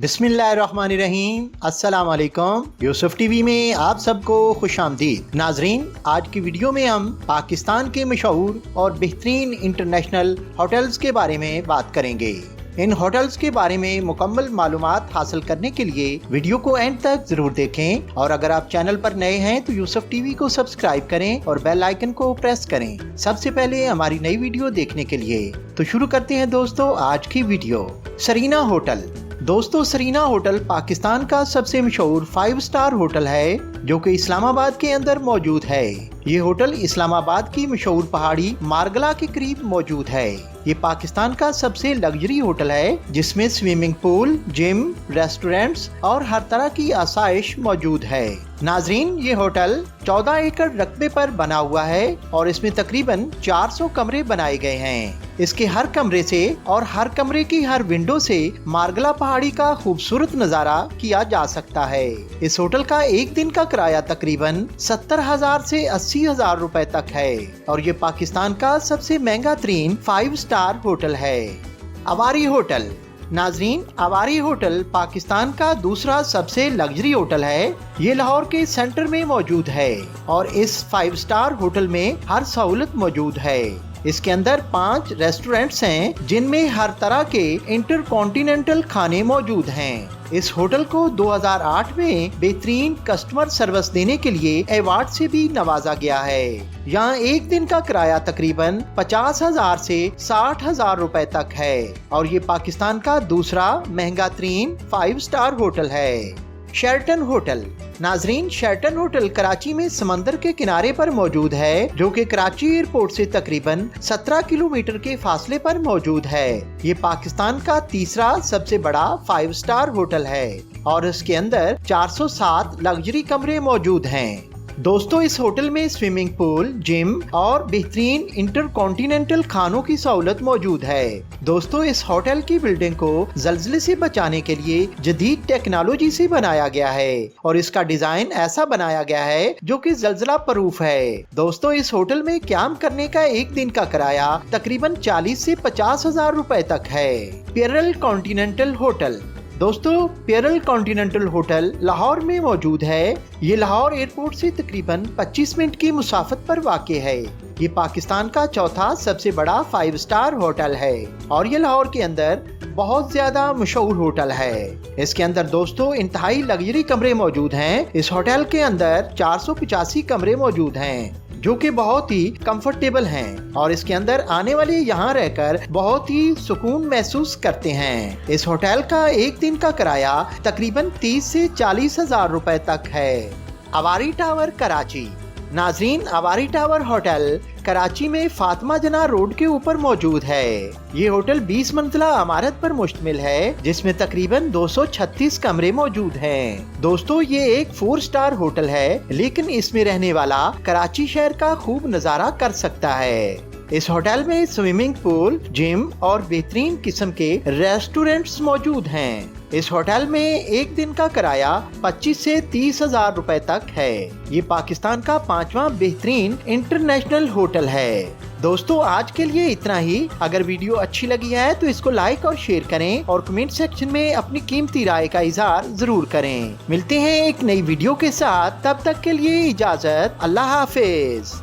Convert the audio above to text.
बिस्मिल्लाहिर्रहमानिर्रहीम। अस्सलाम वालेकुम। यूसुफ टीवी में आप सबको खुश आमदीद। नाजरीन, आज की वीडियो में हम पाकिस्तान के मशहूर और बेहतरीन इंटरनेशनल होटल्स के बारे में बात करेंगे। इन होटल्स के बारे में मुकम्मल मालूमात हासिल करने के लिए वीडियो को एंड तक जरूर देखें, और अगर आप चैनल पर नए हैं तो यूसुफ टीवी को सब्सक्राइब करें और बेल आइकन को प्रेस करें सबसे पहले हमारी नई वीडियो देखने के लिए। तो शुरू करते हैं दोस्तों आज की वीडियो। Serena hotel. दोस्तों, सरीना होटल पाकिस्तान का सबसे मशहूर 5 स्टार होटल है जो कि इस्लामाबाद के अंदर मौजूद है। ये होटल इस्लामाबाद की मशहूर पहाड़ी मारगला के करीब मौजूद है। ये पाकिस्तान का सबसे लग्जरी होटल है जिसमें स्विमिंग पूल, जिम, रेस्टोरेंट्स और हर तरह की आसाइश मौजूद है। नाजरीन, ये होटल 14 एकड़ रकबे पर बना हुआ है और इसमें तकरीबन 400 कमरे बनाए गए हैं। इसके हर कमरे से और हर कमरे की हर विंडो से मारगला पहाड़ी का खूबसूरत नजारा किया जा सकता है। इस होटल का एक दिन का किराया तकरीबन 70,000 से 80,000 रुपए तक है और ये पाकिस्तान का सबसे महंगा तरीन 5 स्टार होटल है। अवारी होटल। नाजरीन, अवारी होटल पाकिस्तान का दूसरा सबसे लग्जरी होटल है। ये लाहौर के सेंटर में मौजूद है और इस 5 स्टार होटल में हर सहूलत मौजूद है। इसके अंदर 5 रेस्टोरेंट्स हैं जिनमें हर तरह के इंटरकॉन्टिनेंटल खाने मौजूद हैं। इस होटल को 2008 में बेहतरीन कस्टमर सर्विस देने के लिए अवार्ड से भी नवाजा गया है। यहाँ एक दिन का किराया तकरीबन 50,000 से 60,000 रुपए तक है और ये पाकिस्तान का दूसरा महंगा तरीन 5 स्टार होटल है। Sheraton hotel. नाजरीन, शेरटन होटल कराची में समंदर के किनारे पर मौजूद है जो कि कराची एयरपोर्ट से तकरीबन 17 किलोमीटर के फासले पर मौजूद है। ये पाकिस्तान का तीसरा सबसे बड़ा 5 स्टार होटल है और इसके अंदर 407 लग्जरी कमरे मौजूद हैं। दोस्तों, इस होटल में स्विमिंग पूल, जिम और बेहतरीन इंटरकॉन्टिनेंटल खानों की सहूलत मौजूद है। दोस्तों, इस होटल की बिल्डिंग को जल्जले से बचाने के लिए जदीद टेक्नोलॉजी से बनाया गया है और इसका डिजाइन ऐसा बनाया गया है जो कि जल्जला प्रूफ है। दोस्तों, इस होटल में क्याम करने का एक दिन का किराया तकरीबन 40 से 50,000 रुपए तक है। पेरल कॉन्टिनेंटल होटल। दोस्तों, पेरल कॉन्टिनेंटल होटल लाहौर में मौजूद है। ये लाहौर एयरपोर्ट से तकरीबन 25 मिनट की मुसाफत पर वाक़ है। ये पाकिस्तान का चौथा सबसे बड़ा 5 स्टार होटल है और ये लाहौर के अंदर बहुत ज्यादा मशहूर होटल है। इसके अंदर दोस्तों इंतहाई लग्जरी कमरे मौजूद हैं। इस होटल के अंदर 485 कमरे मौजूद हैं जो कि बहुत ही कंफर्टेबल हैं और इसके अंदर आने वाले यहाँ रहकर बहुत ही सुकून महसूस करते हैं। इस होटल का एक दिन का किराया तकरीबन 30 से 40,000 रुपए तक है। अवारी टावर कराची। नाजरीन, अवारी टावर होटल कराची में फातिमा जना रोड के ऊपर मौजूद है। ये होटल 20 मंजिला इमारत पर मुश्तमिल है जिसमें तकरीबन 236 कमरे मौजूद हैं। दोस्तों, ये एक 4 स्टार होटल है लेकिन इसमें रहने वाला कराची शहर का खूब नजारा कर सकता है। इस होटल में स्विमिंग पूल, जिम और बेहतरीन किस्म के रेस्टोरेंट्स मौजूद हैं। इस होटल में एक दिन का किराया 25 से 30,000 रुपए तक है। ये पाकिस्तान का 5वां बेहतरीन इंटरनेशनल होटल है। दोस्तों, आज के लिए इतना ही। अगर वीडियो अच्छी लगी है तो इसको लाइक और शेयर करें और कमेंट सेक्शन में अपनी कीमती राय का इजहार जरूर करें। मिलते हैं एक नई वीडियो के साथ, तब तक के लिए इजाजत। अल्लाह हाफिज।